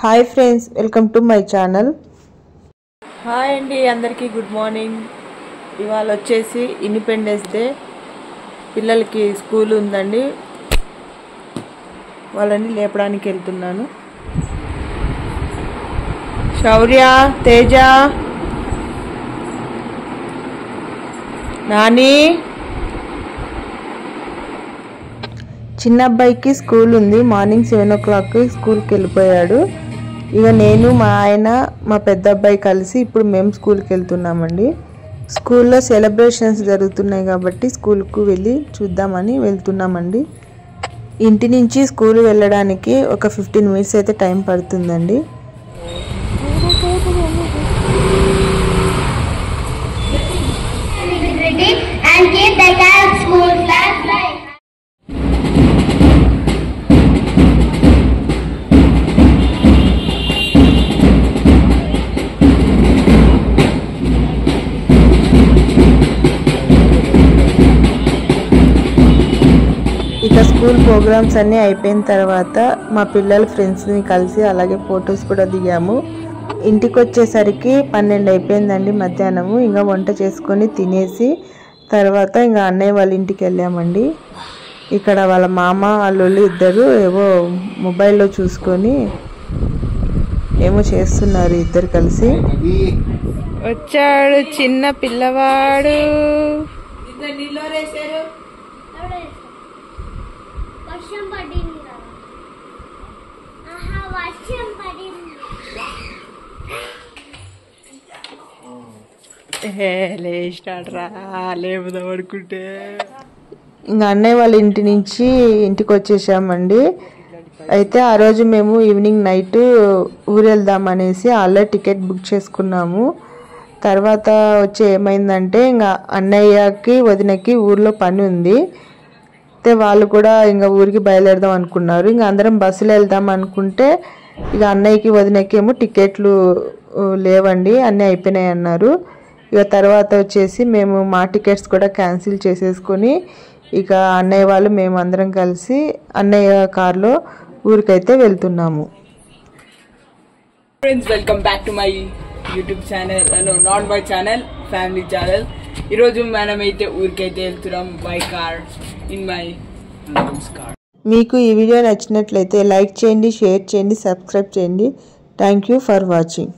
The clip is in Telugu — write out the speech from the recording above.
Hi friends, welcome to my channel. Hi అండి, అందరికీ గుడ్ మార్నింగ్. ఇవాళ వచ్చేసి ఇండిపెండెన్స్ డే. పిల్లలకి స్కూల్ ఉందండి, వాళ్ళని లేపడానికి వెళ్తున్నాను. శౌర్య, తేజ, నాని. చిన్న అబ్బాయికి స్కూల్ ఉంది. మార్నింగ్ 7 o'clock స్కూల్కి వెళ్ళిపోయాడు. ఇక నేను, మా ఆయన, మా పెద్ద అబ్బాయి కలిసి ఇప్పుడు మేము స్కూల్కి వెళ్తున్నామండి. స్కూల్లో సెలబ్రేషన్స్ జరుగుతున్నాయి కాబట్టి స్కూల్కు వెళ్ళి చూద్దామని వెళ్తున్నామండి. ఇంటి నుంచి స్కూల్ వెళ్ళడానికి ఒక 15 minutes అయితే టైం పడుతుందండి. ఇక స్కూల్ ప్రోగ్రామ్స్ అన్నీ అయిపోయిన తర్వాత మా పిల్లల ఫ్రెండ్స్ని కలిసి అలాగే ఫొటోస్ కూడా దిగాము. ఇంటికి వచ్చేసరికి 12 అయిపోయిందండి మధ్యాహ్నము. ఇంకా వంట చేసుకొని తినేసి తర్వాత ఇంకా అన్నయ్య వాళ్ళ ఇంటికి వెళ్ళామండి. ఇక్కడ వాళ్ళ మామ వాళ్ళు ఇద్దరు ఏవో మొబైల్లో చూసుకొని ఏమో చేస్తున్నారు ఇద్దరు కలిసి. వచ్చాడు చిన్న పిల్లవాడు. లేపుదా పడుకుంటే. ఇంకా అన్నయ్య వాళ్ళ ఇంటి నుంచి ఇంటికి వచ్చేసామండి. అయితే ఆ రోజు మేము ఈవినింగ్ నైట్ ఊరు వెళ్దామనేసి ఆల్రెడీ టికెట్ బుక్ చేసుకున్నాము. తర్వాత వచ్చి ఏమైందంటే ఇంకా అన్నయ్యకి వదినకి ఊర్లో పని ఉంది. అయితే వాళ్ళు కూడా ఇంకా ఊరికి బయలుదేరదాం అనుకున్నారు. ఇంకా అందరం బస్సులో వెళ్దాం అనుకుంటే ఇక అన్నయ్యకి వదినకి ఏమో టికెట్లు లేవండి, అన్నీ అయిపోయినాయి అన్నారు. ఇక తర్వాత వచ్చేసి మేము మా టికెట్స్ కూడా క్యాన్సిల్ చేసేసుకొని ఇక అన్నయ్య వాళ్ళు మేము అందరం కలిసి అన్నయ్య కార్లో ఊరికైతే వెళ్తున్నాము. Friends, welcome back to my YouTube channel, not my channel, family channel. ఈరోజు మనమైతే ఊరికైతే వెళ్తున్నాం by car, in my car. మీకు ఈ వీడియో నచ్చినట్లయితే లైక్ చేయండి, షేర్ చేయండి, సబ్స్క్రైబ్ చేయండి. Thank you for watching.